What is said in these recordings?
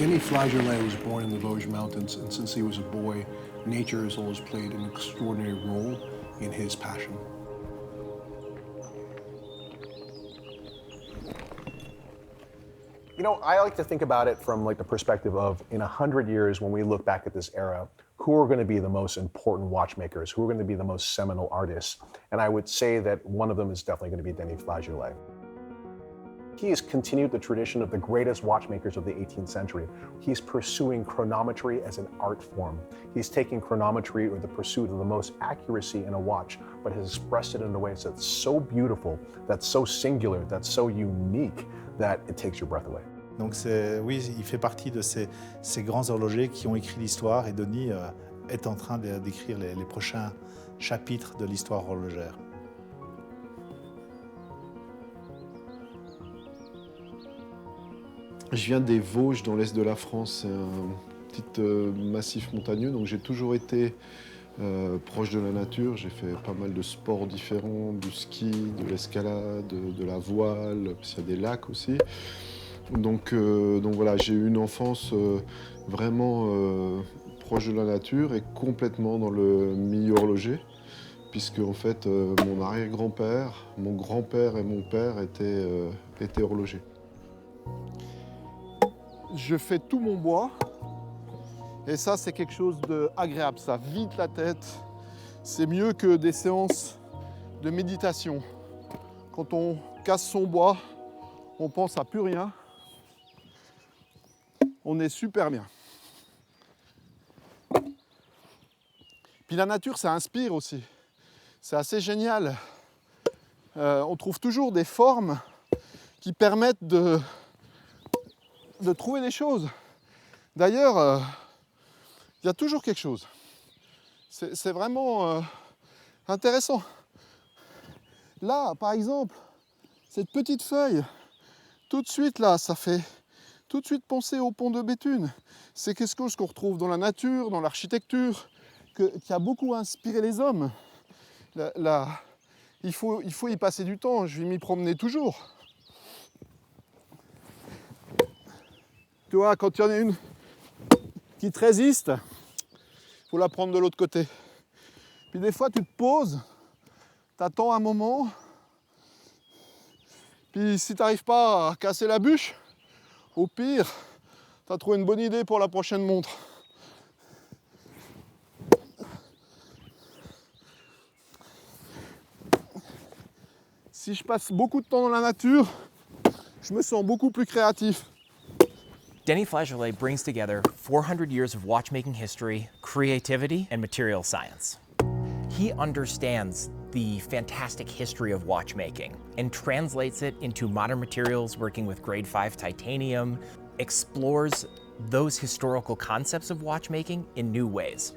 Denis Flageolet was born in the Vosges Mountains, and since he was a boy, nature has always played an extraordinary role in his passion. You know, I like to think about it from like the perspective of in 100 years when we look back at this era, who are going to be the most important watchmakers, who are going to be the most seminal artists. And I would say that one of them is definitely going to be Denis Flageolet. He has continued the tradition of the greatest watchmakers of the 18th century. He's pursuing chronometry as an art form. He's taking chronometry or the pursuit of the most accuracy in a watch, but has expressed it in a way that's so beautiful, that's so singular, that's so unique that it takes your breath away. Donc oui, il fait partie de ces grands horlogers qui ont écrit l'histoire et Denis est en train d'écrire les prochains chapitres de l'histoire horlogère. Je viens des Vosges, dans l'est de la France. C'est un petit massif montagneux, donc j'ai toujours été proche de la nature. J'ai fait pas mal de sports différents, du ski, de l'escalade, de la voile, parce qu'il y a des lacs aussi. Donc voilà, j'ai eu une enfance vraiment proche de la nature et complètement dans le milieu horloger, puisque en fait mon arrière-grand-père, mon grand-père et mon père étaient horlogers. Je fais tout mon bois et ça c'est quelque chose d'agréable, ça vide la tête. C'est mieux que des séances de méditation. Quand on casse son bois, on pense à plus rien. On est super bien. Puis la nature, ça inspire aussi. C'est assez génial. On trouve toujours des formes qui permettent de trouver des choses. D'ailleurs, il y a toujours quelque chose. C'est vraiment intéressant. Là, par exemple, cette petite feuille, tout de suite là, ça fait tout de suite penser au pont de Béthune. C'est quelque chose qu'on retrouve dans la nature, dans l'architecture, qui a beaucoup inspiré les hommes. Il faut y passer du temps, je vais m'y promener toujours. Tu vois, quand il y en a une qui te résiste, il faut la prendre de l'autre côté. Puis des fois, tu te poses, tu attends un moment, puis si tu n'arrives pas à casser la bûche, au pire, tu as trouvé une bonne idée pour la prochaine montre. Si je passe beaucoup de temps dans la nature, je me sens beaucoup plus créatif. Denis Flageolet brings together 400 years of watchmaking history, creativity, and material science. He understands the fantastic history of watchmaking and translates it into modern materials, working with grade 5 titanium, explores those historical concepts of watchmaking in new ways.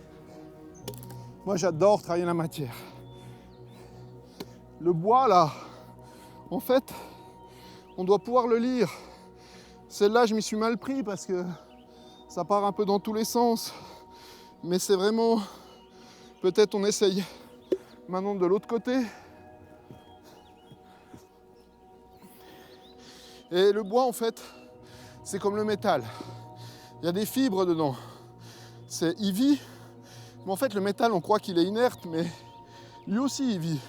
Moi, j'adore travailler la matière. Le bois, là, en fait, on doit pouvoir le lire. Celle-là, je m'y suis mal pris parce que ça part un peu dans tous les sens. Mais c'est vraiment... Peut-être on essaye maintenant de l'autre côté. Et le bois, en fait, c'est comme le métal. Il y a des fibres dedans. Il vit. Mais en fait, le métal, on croit qu'il est inerte, mais lui aussi, il vit.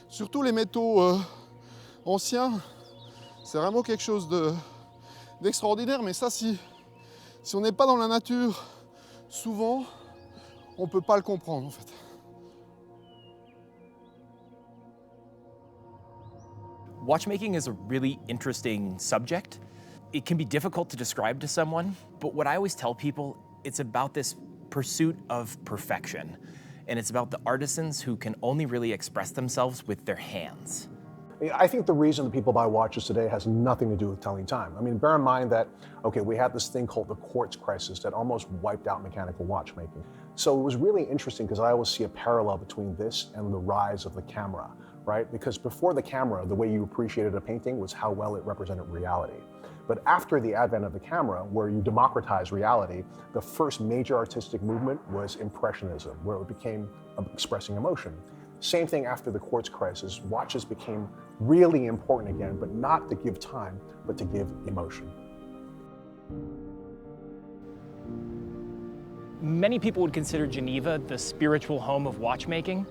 Surtout les métaux anciens, c'est vraiment quelque chose d'extraordinaire. Mais ça, si on n'est pas dans la nature, souvent, on ne peut pas le comprendre, en fait. Watchmaking is a really interesting subject. It can be difficult to describe to someone, but what I always tell people, it's about this pursuit of perfection. And it's about the artisans who can only really express themselves with their hands. I think the reason that people buy watches today has nothing to do with telling time. I mean, bear in mind that, okay, we had this thing called the quartz crisis that almost wiped out mechanical watchmaking. So it was really interesting because I always see a parallel between this and the rise of the camera, right? Because before the camera, the way you appreciated a painting was how well it represented reality. But after the advent of the camera, where you democratize reality, the first major artistic movement was Impressionism, where it became expressing emotion. Same thing after the quartz crisis, watches became really important again, but not to give time, but to give emotion. Many people would consider Geneva the spiritual home of watchmaking.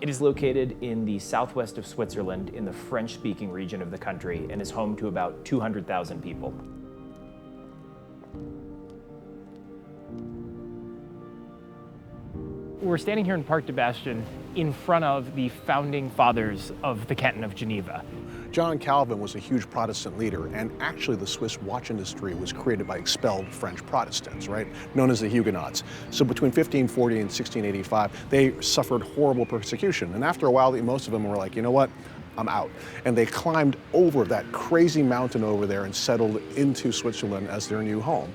It is located in the southwest of Switzerland in the French-speaking region of the country and is home to about 200,000 people. We're standing here in Parc des Bastions in front of the founding fathers of the canton of Geneva. John Calvin was a huge Protestant leader, and actually the Swiss watch industry was created by expelled French Protestants, right? Known as the Huguenots. So between 1540 and 1685, they suffered horrible persecution. And after a while, most of them were like, you know what? I'm out. And they climbed over that crazy mountain over there and settled into Switzerland as their new home.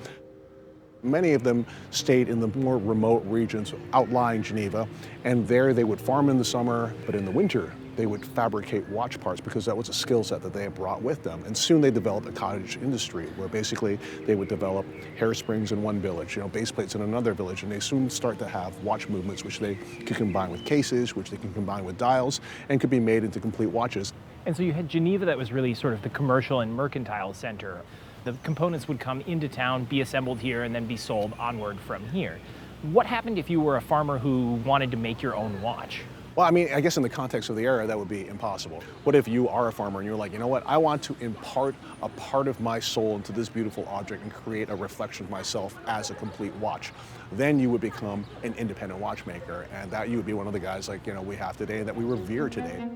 Many of them stayed in the more remote regions outlying Geneva, and there they would farm in the summer, but in the winter they would fabricate watch parts because that was a skill set that they had brought with them. And soon they developed a cottage industry where basically they would develop hairsprings in one village, base plates in another village, and they soon start to have watch movements which they could combine with cases, which they can combine with dials, and could be made into complete watches. And so you had Geneva that was really sort of the commercial and mercantile center. The components would come into town, be assembled here, and then be sold onward from here. What happened if you were a farmer who wanted to make your own watch? Well, I mean, I guess in the context of the era, that would be impossible. What if you are a farmer and you're like, you know what, I want to impart a part of my soul into this beautiful object and create a reflection of myself as a complete watch? Then you would become an independent watchmaker, and that you would be one of the guys like, we have today, that we revere today.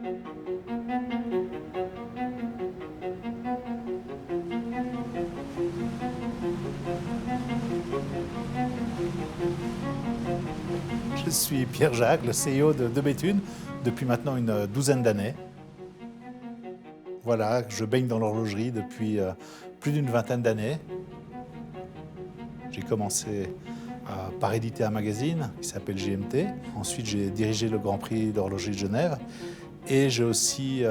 Je suis Pierre Jacques, le CEO de Béthune, depuis maintenant une douzaine d'années. Voilà, je baigne dans l'horlogerie depuis plus d'une vingtaine d'années. J'ai commencé par éditer un magazine qui s'appelle GMT. Ensuite, j'ai dirigé le Grand Prix d'horlogerie de Genève. Et j'ai aussi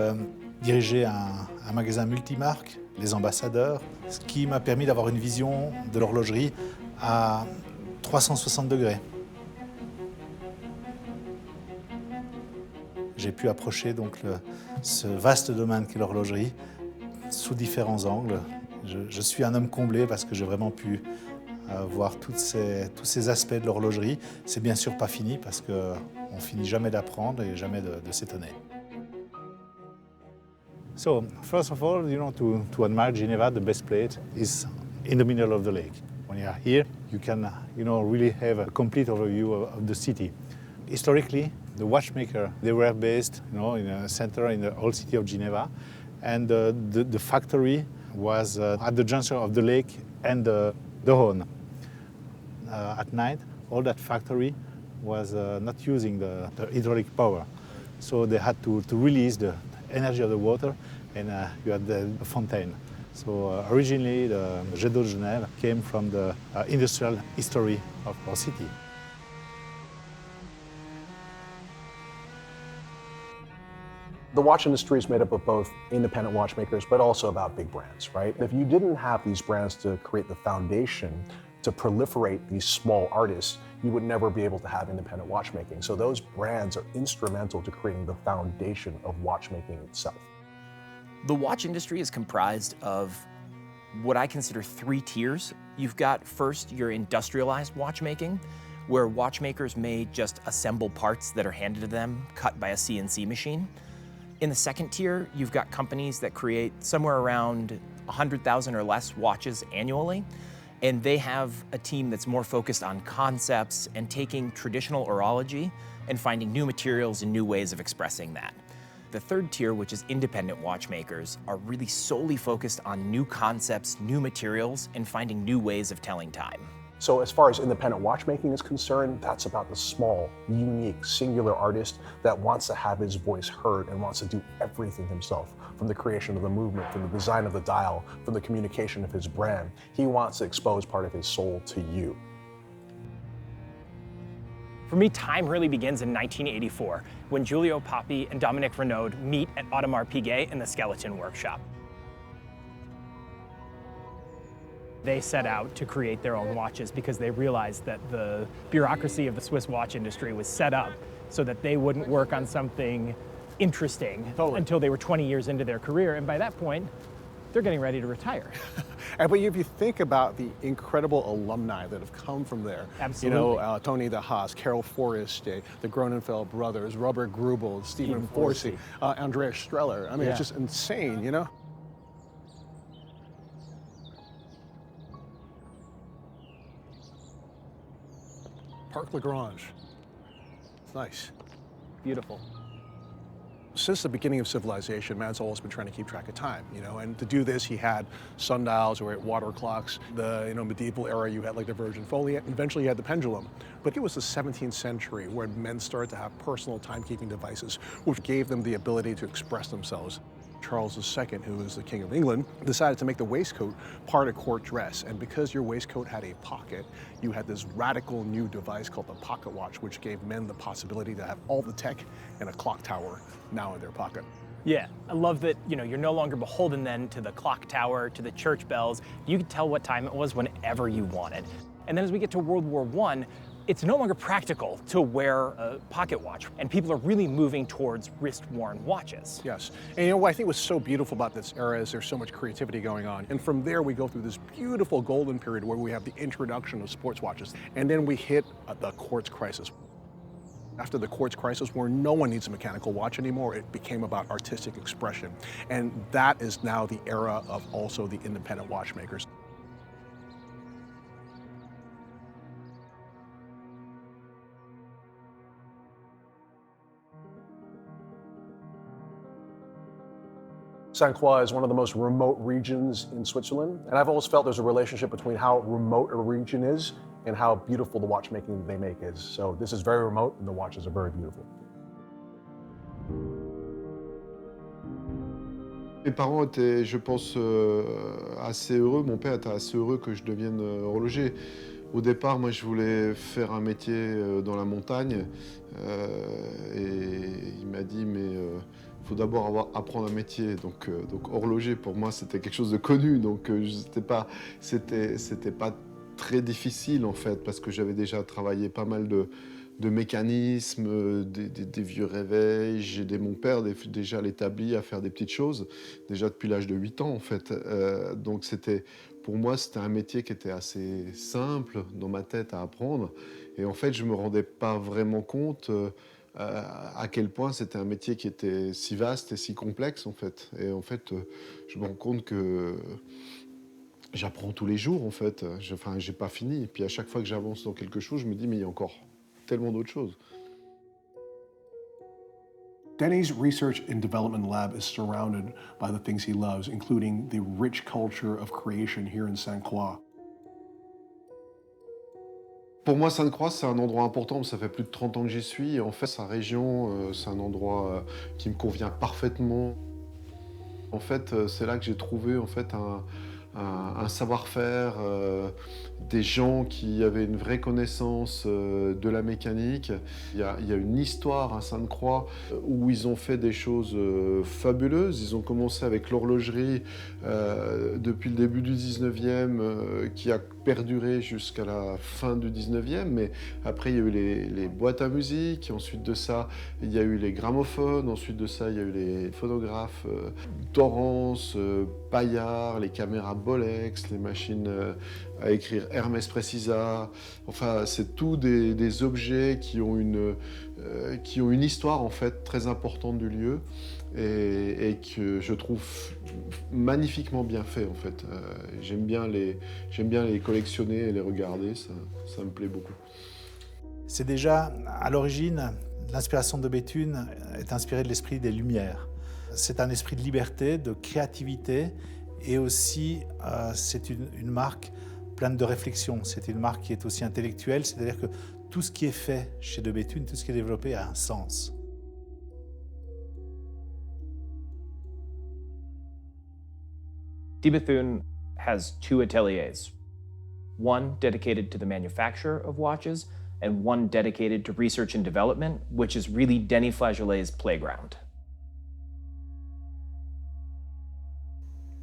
dirigé un magasin multimarque, Les Ambassadeurs, ce qui m'a permis d'avoir une vision de l'horlogerie à 360 degrés. J'ai pu approcher donc ce vaste domaine qu'est l'horlogerie sous différents angles. Je suis un homme comblé parce que j'ai vraiment pu voir tous ces aspects de l'horlogerie. C'est bien sûr pas fini parce qu'on finit jamais d'apprendre et jamais de s'étonner. So, first of all, to admire Geneva, the best place is in the middle of the lake. When you are here, you can, really have a complete overview of the city. Historically, the watchmaker, they were based, in a center in the old city of Geneva, and the factory was at the junction of the lake and the Rhône. At night, all that factory was not using the hydraulic power, so they had to release the energy of the water, and you had the fontaine. So originally, the Jet d'eau de Genève came from the industrial history of our city. The watch industry is made up of both independent watchmakers, but also about big brands, right? If you didn't have these brands to create the foundation to proliferate these small artists, you would never be able to have independent watchmaking. So those brands are instrumental to creating the foundation of watchmaking itself. The watch industry is comprised of what I consider three tiers. You've got first your industrialized watchmaking, where watchmakers may just assemble parts that are handed to them, cut by a CNC machine. In the second tier, you've got companies that create somewhere around 100,000 or less watches annually, and they have a team that's more focused on concepts and taking traditional horology and finding new materials and new ways of expressing that. The third tier, which is independent watchmakers, are really solely focused on new concepts, new materials, and finding new ways of telling time. So as far as independent watchmaking is concerned, that's about the small, unique, singular artist that wants to have his voice heard and wants to do everything himself, from the creation of the movement, from the design of the dial, from the communication of his brand. He wants to expose part of his soul to you. For me, time really begins in 1984, when Giulio Papi and Dominique Renaud meet at Audemars Piguet in the Skeleton Workshop. They set out to create their own watches because they realized that the bureaucracy of the Swiss watch industry was set up so that they wouldn't work on something interesting until they were 20 years into their career. And by that point, they're getting ready to retire. But if you think about the incredible alumni that have come from there, Absolutely. You know, Tony de Haas, Carol Forrest, the Gronenfeld brothers, Robert Grubel, Stephen Forsey, Andreas Streller. I mean, it's just insane, you know? Parc Lagrange. It's nice. Beautiful. Since the beginning of civilization, man's always been trying to keep track of time, you know, and to do this, he had sundials or water clocks. The medieval era, you had like the Virgin Folio. Eventually, you had the pendulum. But it was the 17th century where men started to have personal timekeeping devices, which gave them the ability to express themselves. Charles II, who was the King of England, decided to make the waistcoat part of court dress. And because your waistcoat had a pocket, you had this radical new device called the pocket watch, which gave men the possibility to have all the tech in a clock tower now in their pocket. Yeah, I love that, you're no longer beholden then to the clock tower, to the church bells. You could tell what time it was whenever you wanted. And then as we get to World War I, it's no longer practical to wear a pocket watch, and people are really moving towards wrist-worn watches. Yes, and what I think was so beautiful about this era is there's so much creativity going on. And from there, we go through this beautiful golden period where we have the introduction of sports watches. And then we hit the quartz crisis. After the quartz crisis, where no one needs a mechanical watch anymore, it became about artistic expression. And that is now the era of also the independent watchmakers. St. Croix is one of the most remote regions in Switzerland, and I've always felt there's a relationship between how remote a region is and how beautiful the watchmaking they make is. So this is very remote, and the watches are very beautiful. Mes parents étaient, je pense, assez heureux. Mon père était assez heureux que je devienne horloger. Au départ, moi, je voulais faire un métier dans la montagne. Et il m'a dit, mais il faut d'abord apprendre un métier. Donc horloger, pour moi, c'était quelque chose de connu. Donc c'était pas très difficile, en fait, parce que j'avais déjà travaillé pas mal de mécanismes, des vieux réveils. J'ai aidé mon père déjà à l'établi, à faire des petites choses, déjà depuis l'âge de 8 ans, en fait. Donc pour moi, c'était un métier qui était assez simple dans ma tête à apprendre. Et en fait, je ne me rendais pas vraiment compte à quel point c'était un métier qui était si vaste et si complexe, en fait. Et en fait, je me rends compte que j'apprends tous les jours, en fait. Enfin, j'ai pas fini. Et puis à chaque fois que j'avance dans quelque chose, je me dis, mais il y a encore tellement d'autres choses. Denny's Research and Development Lab is surrounded by the things he loves, including the rich culture of creation here in St. Croix. Pour moi, Sainte-Croix, c'est un endroit important. Ça fait plus de 30 ans que j'y suis. Et en fait, sa région, c'est un endroit qui me convient parfaitement. En fait, c'est là que j'ai trouvé en fait, un savoir-faire, des gens qui avaient une vraie connaissance de la mécanique. Il y a une histoire à Sainte-Croix où ils ont fait des choses fabuleuses. Ils ont commencé avec l'horlogerie depuis le début du 19e qui a perduré jusqu'à la fin du 19e, mais après il y a eu les boîtes à musique, ensuite de ça il y a eu les gramophones, ensuite de ça il y a eu les phonographes Thorens, Paillard, les caméras Bolex, les machines à écrire Hermès Precisa. Enfin, c'est tous des objets qui ont une histoire en fait très importante du lieu et que je trouve magnifiquement bien fait en fait. J'aime bien les collectionner et les regarder, ça me plaît beaucoup. C'est déjà, à l'origine, l'inspiration de Béthune est inspirée de l'esprit des Lumières. C'est un esprit de liberté, de créativité et aussi c'est une marque pleine de réflexion. C'est une marque qui est aussi intellectuelle, c'est-à-dire que tout ce qui est fait chez de Béthune, tout ce qui est développé a un sens. De Bethune has two ateliers, one dedicated to the manufacture of watches and one dedicated to research and development, which is really Denis Flageolet's playground.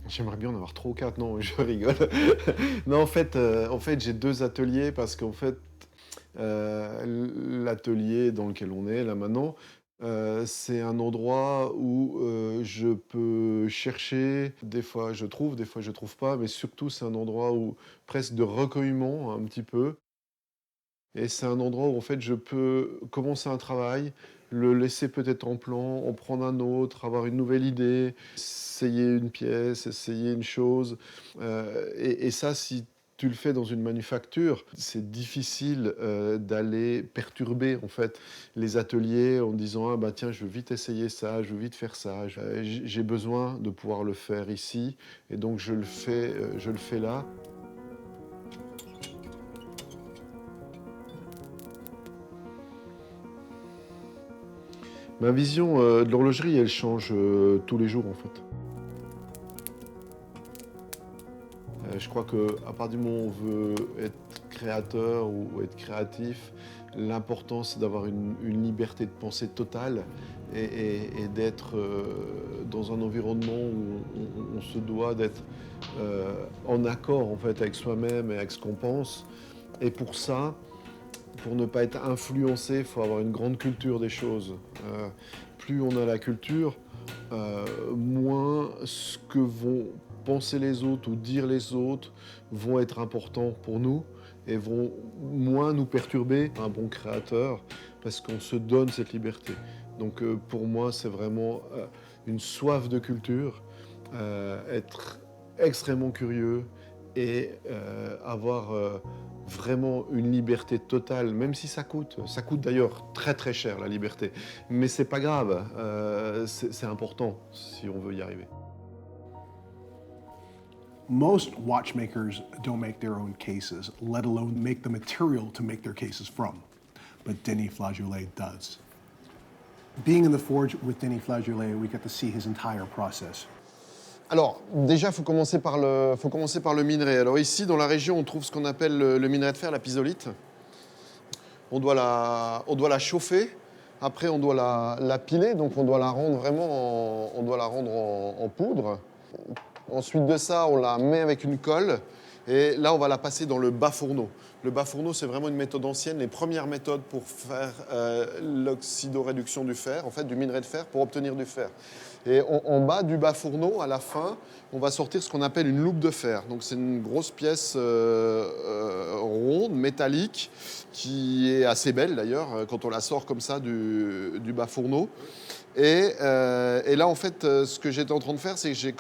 J'aimerais bien en avoir 3 ou 4, non, je rigole. Non, en fait j'ai 2 ateliers parce qu'en fait, l'atelier dans lequel on est là maintenant, c'est un endroit où Je peux chercher, des fois je trouve pas, mais surtout c'est un endroit où presque de recueillement un petit peu. Et c'est un endroit où en fait je peux commencer un travail, le laisser peut-être en plan, en prendre un autre, avoir une nouvelle idée, essayer une pièce, essayer une chose. Et ça, si tu le fais dans une manufacture, c'est difficile d'aller perturber en fait les ateliers en disant ah bah tiens je veux vite essayer ça, je veux vite faire ça. J'ai besoin de pouvoir le faire ici et donc je le fais là. Ma vision de l'horlogerie, elle change tous les jours en fait. Je crois qu'à partir du moment où on veut être créateur ou être créatif, l'important c'est d'avoir une liberté de pensée totale et d'être dans un environnement où on se doit d'être en accord en fait avec soi-même et avec ce qu'on pense. Et pour ça, pour ne pas être influencé, il faut avoir une grande culture des choses. Plus on a la culture, moins ce que vont penser les autres ou dire les autres vont être importants pour nous et vont moins nous perturber. Un bon créateur, parce qu'on se donne cette liberté. Donc pour moi, c'est vraiment une soif de culture, être extrêmement curieux et avoir vraiment une liberté totale, même si ça coûte. Ça coûte d'ailleurs très très cher la liberté, mais c'est pas grave, c'est important si on veut y arriver. Most watchmakers don't make their own cases, let alone make the material to make their cases from. But Denis Flageolet does. Being in the forge with Denis Flageolet, we get to see his entire process. Alors, déjà, il faut commencer par le minerai. Alors ici, dans la région, on trouve ce qu'on appelle le minerai de fer, la pisolite. On doit la chauffer. Après, on doit la piler, donc on doit la rendre vraiment en poudre. Ensuite de ça, on la met avec une colle. Et là, on va la passer dans le bas fourneau. Le bas fourneau, c'est vraiment une méthode ancienne, les premières méthodes pour faire l'oxydoréduction du fer, en fait, du minerai de fer, pour obtenir du fer. Et en bas du bas fourneau, à la fin, on va sortir ce qu'on appelle une loupe de fer. Donc c'est une grosse pièce ronde, métallique, qui est assez belle d'ailleurs, quand on la sort comme ça du bas fourneau. Et là, en fait, ce que j'étais en train de faire, c'est que j'ai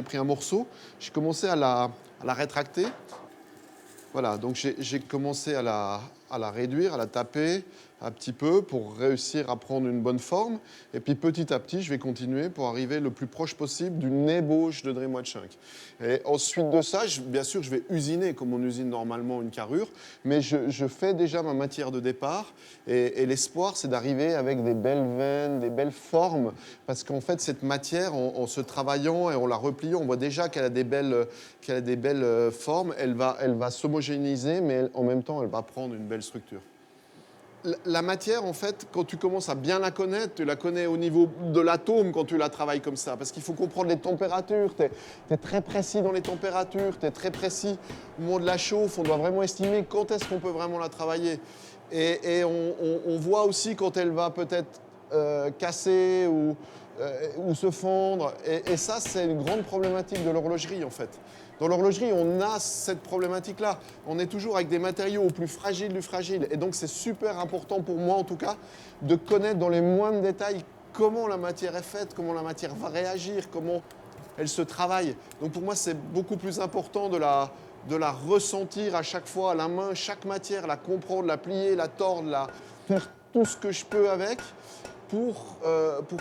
pris un morceau, j'ai commencé à la rétracter. Voilà, donc j'ai commencé à la réduire, à la taper un petit peu pour réussir à prendre une bonne forme. Et puis petit à petit, je vais continuer pour arriver le plus proche possible d'une ébauche de Dream Watch 5. Et ensuite de ça, bien sûr, je vais usiner comme on usine normalement une carrure, mais je fais déjà ma matière de départ. Et l'espoir, c'est d'arriver avec des belles veines, des belles formes, parce qu'en fait, cette matière, en se travaillant et en la repliant, on voit déjà qu'elle a des belles formes. Elle va s'homogénéiser, mais en même temps, elle va prendre une belle structure. La matière, en fait, quand tu commences à bien la connaître, tu la connais au niveau de l'atome quand tu la travailles comme ça. Parce qu'il faut comprendre les températures. Tu es très précis dans les températures, tu es très précis au moment de la chauffe. On doit vraiment estimer quand est-ce qu'on peut vraiment la travailler. Et on voit aussi quand elle va peut-être casser ou se fendre. Et ça, c'est une grande problématique de l'horlogerie, en fait. Dans l'horlogerie, on a cette problématique-là. On est toujours avec des matériaux au plus fragiles du fragile. Et donc, c'est super important pour moi, en tout cas, de connaître dans les moindres détails comment la matière est faite, comment la matière va réagir, comment elle se travaille. Donc, pour moi, c'est beaucoup plus important de la ressentir à chaque fois à la main, chaque matière, la comprendre, la plier, la tordre, faire tout ce que je peux avec. Pour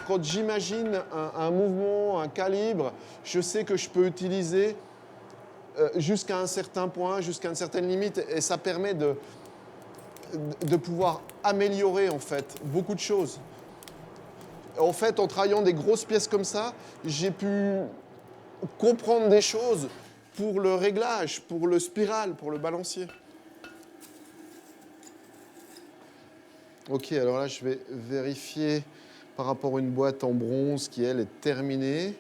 quand j'imagine un mouvement, un calibre, je sais que je peux utiliser jusqu'à un certain point, jusqu'à une certaine limite, et ça permet de pouvoir améliorer en fait beaucoup de choses. En fait, en travaillant des grosses pièces comme ça, j'ai pu comprendre des choses pour le réglage, pour le spiral, pour le balancier. Ok, alors là, je vais vérifier par rapport à une boîte en bronze qui, elle, est terminée.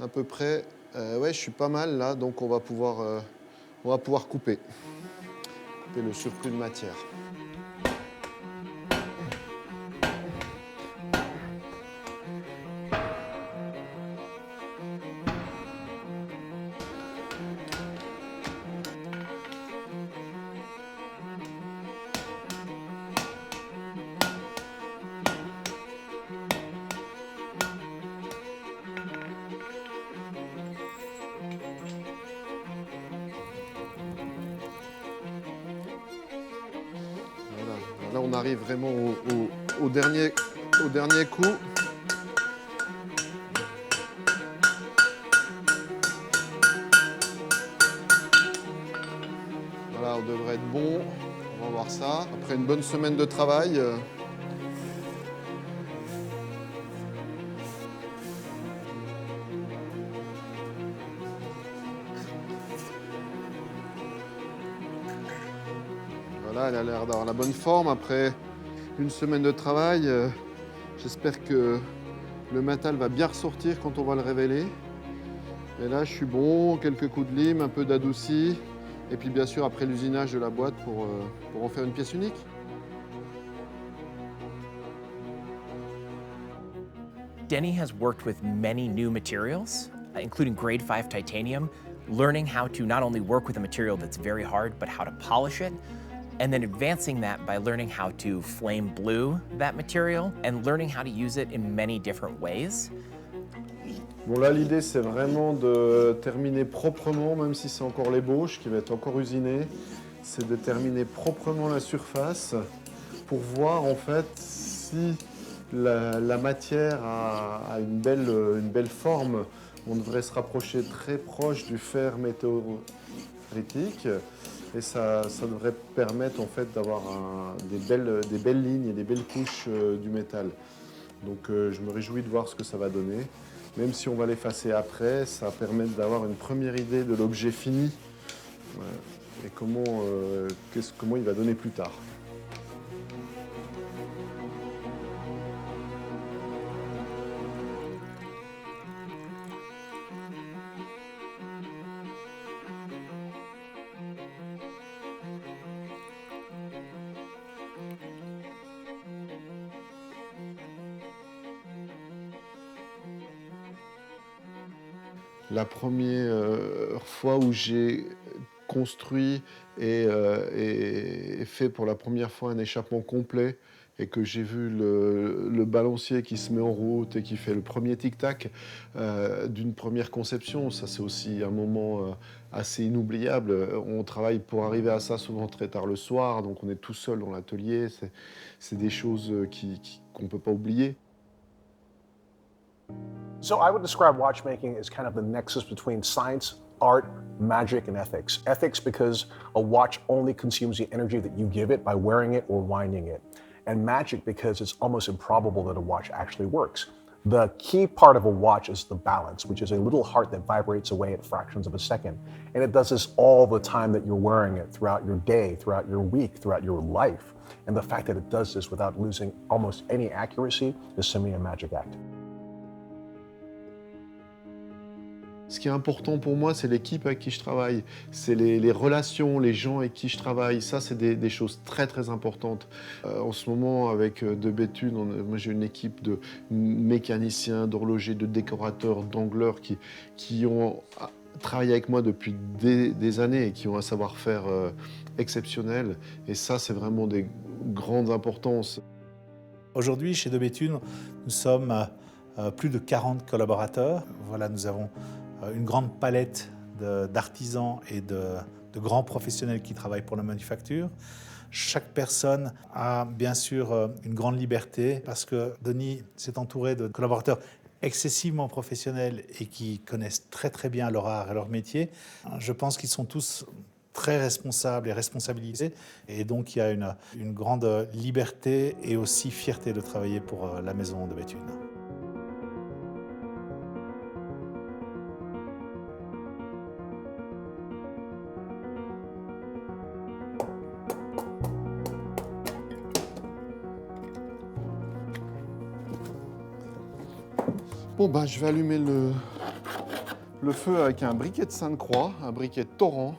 À peu près, ouais, je suis pas mal là, donc on va pouvoir couper le surplus de matière. Là, on arrive vraiment au dernier coup. Voilà, on devrait être bon. On va voir ça. Après une bonne semaine de travail. Voilà, elle a l'air d'avoir la bonne forme. Après une semaine de travail, j'espère que le métal va bien ressortir quand on va le révéler. Et là, je suis bon, quelques coups de lime, un peu d'adouci. Et puis bien sûr, après l'usinage de la boîte pour en faire une pièce unique. Denny has worked with many new materials, including grade 5 titanium, learning how to not only work with a material that's very hard, but how to polish it, and then advancing that by learning how to flame blue that material and learning how to use it in many different ways. Bon là, l'idée, c'est vraiment de terminer proprement, même si c'est encore l'ébauche qui va être encore usinée. C'est de terminer proprement la surface pour voir en fait si la matière a une belle forme. On devrait se rapprocher très proche du fer météoritique et ça devrait permettre en fait d'avoir des belles lignes et des belles couches du métal. Donc je me réjouis de voir ce que ça va donner. Même si on va l'effacer après, ça va permettre d'avoir une première idée de l'objet fini et comment il va donner plus tard. La première fois où j'ai construit et fait pour la première fois un échappement complet et que j'ai vu le balancier qui se met en route et qui fait le premier tic-tac d'une première conception, ça c'est aussi un moment assez inoubliable. On travaille pour arriver à ça souvent très tard le soir, donc on est tout seul dans l'atelier. C'est des choses qu'on ne peut pas oublier. So I would describe watchmaking as kind of the nexus between science, art, magic, and ethics. Ethics because a watch only consumes the energy that you give it by wearing it or winding it. And magic because it's almost improbable that a watch actually works. The key part of a watch is the balance, which is a little heart that vibrates away at fractions of a second. And it does this all the time that you're wearing it, throughout your day, throughout your week, throughout your life. And the fact that it does this without losing almost any accuracy is simply a magic act. Ce qui est important pour moi, c'est l'équipe avec qui je travaille, c'est les relations, les gens avec qui je travaille. Ça, c'est des choses très, très importantes. En ce moment, avec De Béthune, moi j'ai une équipe de mécaniciens, d'horlogers, de décorateurs, d'angleurs qui ont travaillé avec moi depuis des années et qui ont un savoir-faire exceptionnel. Et ça, c'est vraiment des grandes importances. Aujourd'hui, chez De Béthune, nous sommes plus de 40 collaborateurs. Voilà, nous avons une grande palette d'artisans et de grands professionnels qui travaillent pour la manufacture. Chaque personne a bien sûr une grande liberté parce que Denis s'est entouré de collaborateurs excessivement professionnels et qui connaissent très très bien leur art et leur métier. Je pense qu'ils sont tous très responsables et responsabilisés et donc il y a une grande liberté et aussi fierté de travailler pour la maison de Béthune. Bon, ben, je vais allumer le feu avec un briquet de Sainte-Croix, un briquet de Torrent.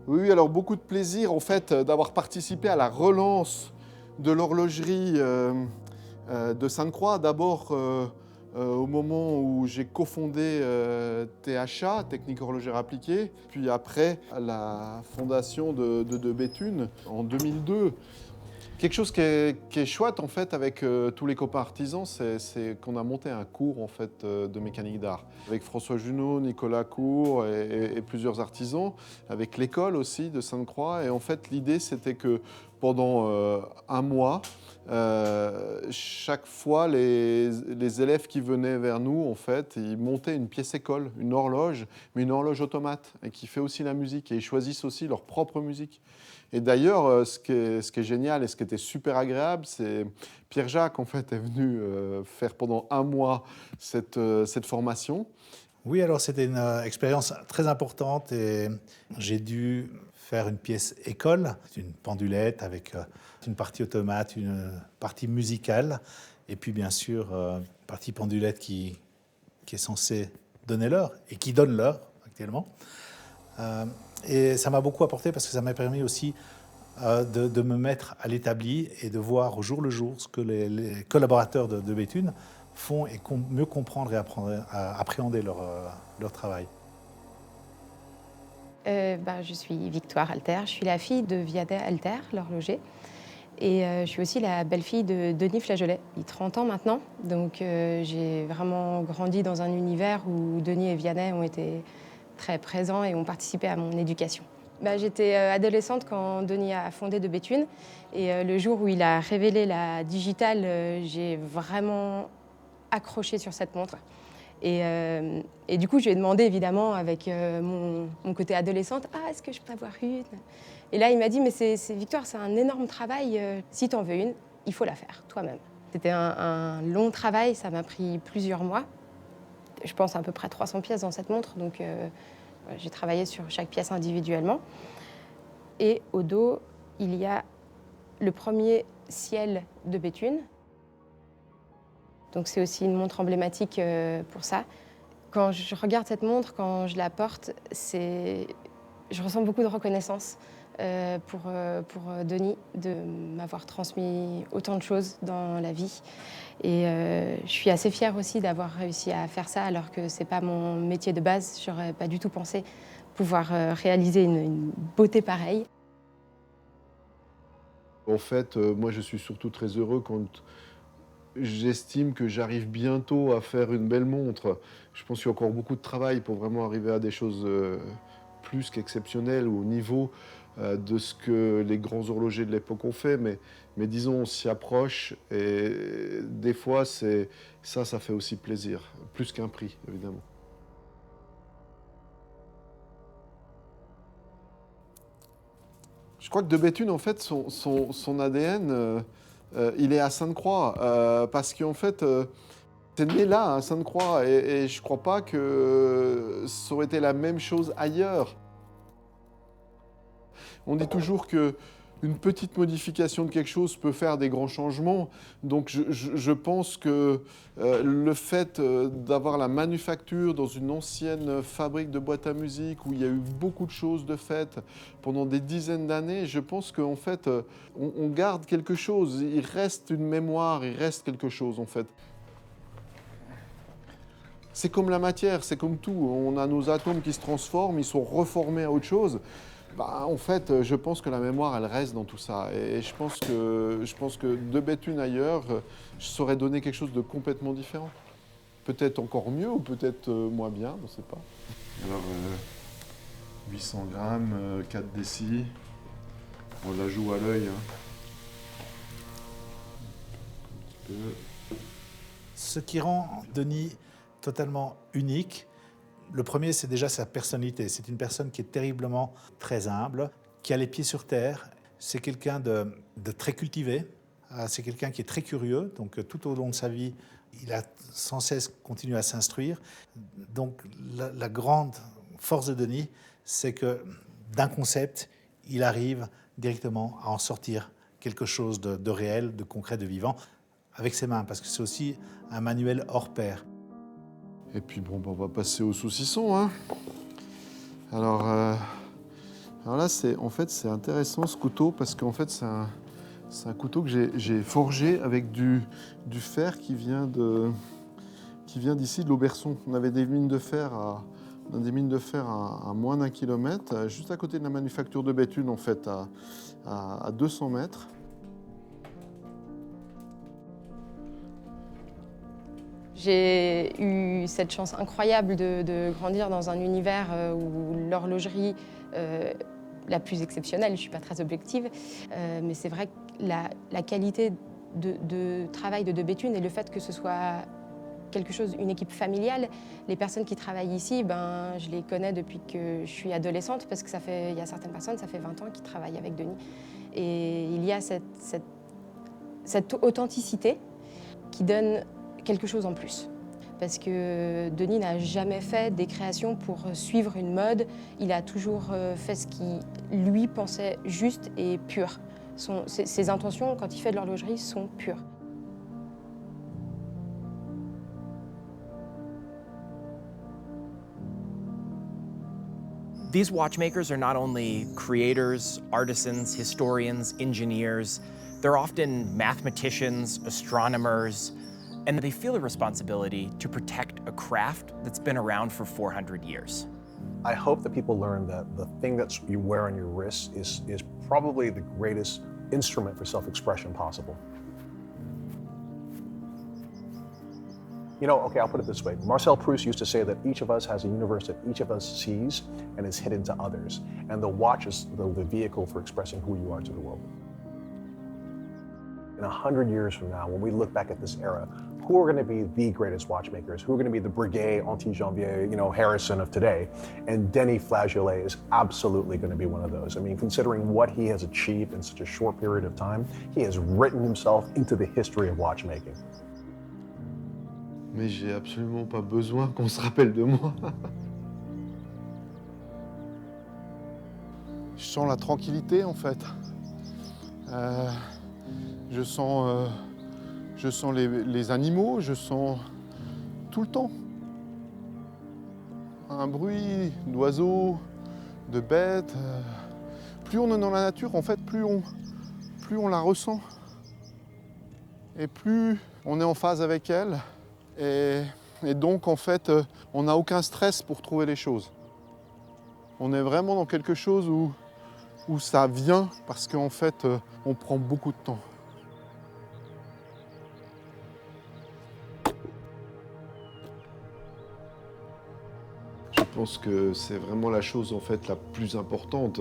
Oui, alors beaucoup de plaisir en fait d'avoir participé à la relance de l'horlogerie de Sainte-Croix. D'abord au moment où j'ai cofondé THA, Technique Horlogère Appliquée, puis après à la fondation de Béthune en 2002. Quelque chose qui est chouette en fait avec tous les copains artisans, c'est qu'on a monté un cours en fait de mécanique d'art avec François Junot, Nicolas Cour et plusieurs artisans, avec l'école aussi de Sainte-Croix. Et en fait l'idée c'était que pendant un mois. Chaque fois, les élèves qui venaient vers nous, en fait, ils montaient une pièce école, une horloge, mais une horloge automate, et qui fait aussi la musique, et ils choisissent aussi leur propre musique. Et d'ailleurs, ce qui est génial et ce qui était super agréable, c'est Pierre-Jacques, en fait, est venu faire pendant un mois cette formation. Oui, alors c'était une expérience très importante et j'ai dû faire une pièce école, une pendulette avec une partie automate, une partie musicale et puis bien sûr une partie pendulette qui est censée donner l'heure et qui donne l'heure actuellement. Et ça m'a beaucoup apporté parce que ça m'a permis aussi de me mettre à l'établi et de voir au jour le jour ce que les collaborateurs de Béthune font et mieux comprendre et appréhender leur travail. Je suis Victoire Alter, je suis la fille de Vianney Alter, l'horloger. Et je suis aussi la belle-fille de Denis Flageolet. Il a 30 ans maintenant, donc j'ai vraiment grandi dans un univers où Denis et Vianney ont été très présents et ont participé à mon éducation. J'étais adolescente quand Denis a fondé de Béthune. Et le jour où il a révélé la digitale, j'ai vraiment accroché sur cette montre. Et du coup, je lui ai demandé, évidemment, avec mon côté adolescente, « Ah, est-ce que je peux avoir une ?» Et là, il m'a dit, « Mais c'est Victoire, c'est un énorme travail. Si tu en veux une, il faut la faire toi-même. » C'était un long travail, ça m'a pris plusieurs mois. Je pense à peu près 300 pièces dans cette montre, donc j'ai travaillé sur chaque pièce individuellement. Et au dos, il y a le premier ciel de Béthune. Donc c'est aussi une montre emblématique pour ça. Quand je regarde cette montre, quand je la porte, je ressens beaucoup de reconnaissance pour Denis de m'avoir transmis autant de choses dans la vie. Et je suis assez fière aussi d'avoir réussi à faire ça alors que c'est pas mon métier de base. J'aurais pas du tout pensé pouvoir réaliser une beauté pareille. En fait, moi je suis surtout très heureux quand j'estime que j'arrive bientôt à faire une belle montre. Je pense qu'il y a encore beaucoup de travail pour vraiment arriver à des choses plus qu'exceptionnelles ou au niveau de ce que les grands horlogers de l'époque ont fait. Mais disons, on s'y approche et des fois, ça fait aussi plaisir, plus qu'un prix, évidemment. Je crois que de Béthune, en fait, son ADN... il est à Sainte-Croix, parce qu'en fait, c'est né là, à Sainte-Croix, et je ne crois pas que ça aurait été la même chose ailleurs. On dit toujours qu'une petite modification de quelque chose peut faire des grands changements, donc je pense que le fait d'avoir la manufacture dans une ancienne fabrique de boîtes à musique, où il y a eu beaucoup de choses de faites pendant des dizaines d'années, je pense qu'en fait, on garde quelque chose, il reste une mémoire, il reste quelque chose en fait. C'est comme la matière, c'est comme tout, on a nos atomes qui se transforment, ils sont reformés à autre chose. En fait, je pense que la mémoire, elle reste dans tout ça. Et je pense que de Béthune ailleurs, je saurais donner quelque chose de complètement différent. Peut-être encore mieux ou peut-être moins bien, on ne sait pas. Alors, 800 grammes, 4 décis. On la joue à l'œil. Ce qui rend Denis totalement unique, le premier, c'est déjà sa personnalité. C'est une personne qui est terriblement très humble, qui a les pieds sur terre. C'est quelqu'un de très cultivé. C'est quelqu'un qui est très curieux. Donc, tout au long de sa vie, il a sans cesse continué à s'instruire. Donc, la grande force de Denis, c'est que d'un concept, il arrive directement à en sortir quelque chose de réel, de concret, de vivant, avec ses mains, parce que c'est aussi un manuel hors pair. Et puis bon, on va passer au saucisson. Hein. Alors là, en fait, c'est intéressant ce couteau parce qu'en fait, c'est un couteau que j'ai forgé avec du fer qui vient d'ici, de l'Auberçon. On avait des mines de fer à moins d'1 kilomètre, juste à côté de la manufacture de Béthune, en fait, à 200 mètres. J'ai eu cette chance incroyable de grandir dans un univers où l'horlogerie la plus exceptionnelle, je ne suis pas très objective, mais c'est vrai que la qualité de travail de Béthune et le fait que ce soit quelque chose, une équipe familiale, les personnes qui travaillent ici, je les connais depuis que je suis adolescente parce que il y a certaines personnes, ça fait 20 ans qui travaillent avec Denis. Et il y a cette authenticité qui donne quelque chose en plus. Parce que Denis n'a jamais fait des créations pour suivre une mode, il a toujours fait ce qui lui pensait juste et pur. Ses intentions, quand il fait de l'horlogerie, sont pures. These watchmakers are not only creators, artisans, historians, engineers, they're often mathematicians, astronomers, and they feel a responsibility to protect a craft that's been around for 400 years. I hope that people learn that the thing that you wear on your wrist is probably the greatest instrument for self-expression possible. You know, okay, I'll put it this way. Marcel Proust used to say that each of us has a universe that each of us sees and is hidden to others. And the watch is the vehicle for expressing who you are to the world. In 100 years from now, when we look back at this era, who are going to be the greatest watchmakers? Who are going to be the Breguet, Anti-Janvier, Harrison of today? And Denis Flageolet is absolutely going to be one of those. I mean, considering what he has achieved in such a short period of time, he has written himself into the history of watchmaking. Mais j'ai absolument pas besoin qu'on se rappelle de moi. Je sens la tranquillité en fait. Je sens les animaux, je sens tout le temps. Un bruit d'oiseaux, de bêtes. Plus on est dans la nature, en fait, plus on la ressent. Et plus on est en phase avec elle. Et donc, en fait, on n'a aucun stress pour trouver les choses. On est vraiment dans quelque chose où ça vient parce qu'en fait, on prend beaucoup de temps. Je pense que c'est vraiment la chose en fait la plus importante.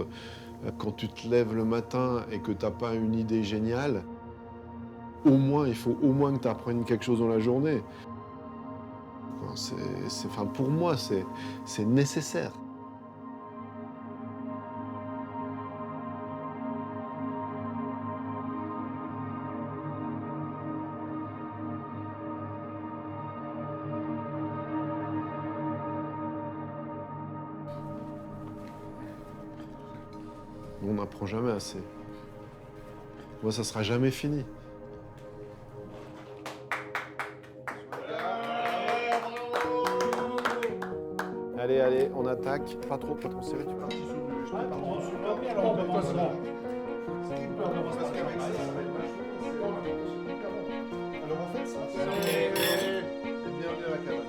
Quand tu te lèves le matin et que tu n'as pas une idée géniale, il faut au moins que tu apprennes quelque chose dans la journée. Pour moi, c'est nécessaire. On n'apprend jamais assez. Moi, ça sera jamais fini. Allez, on attaque. Pas trop serré, tu vois. Alors en fait, ça, c'est bienvenue à la cabane.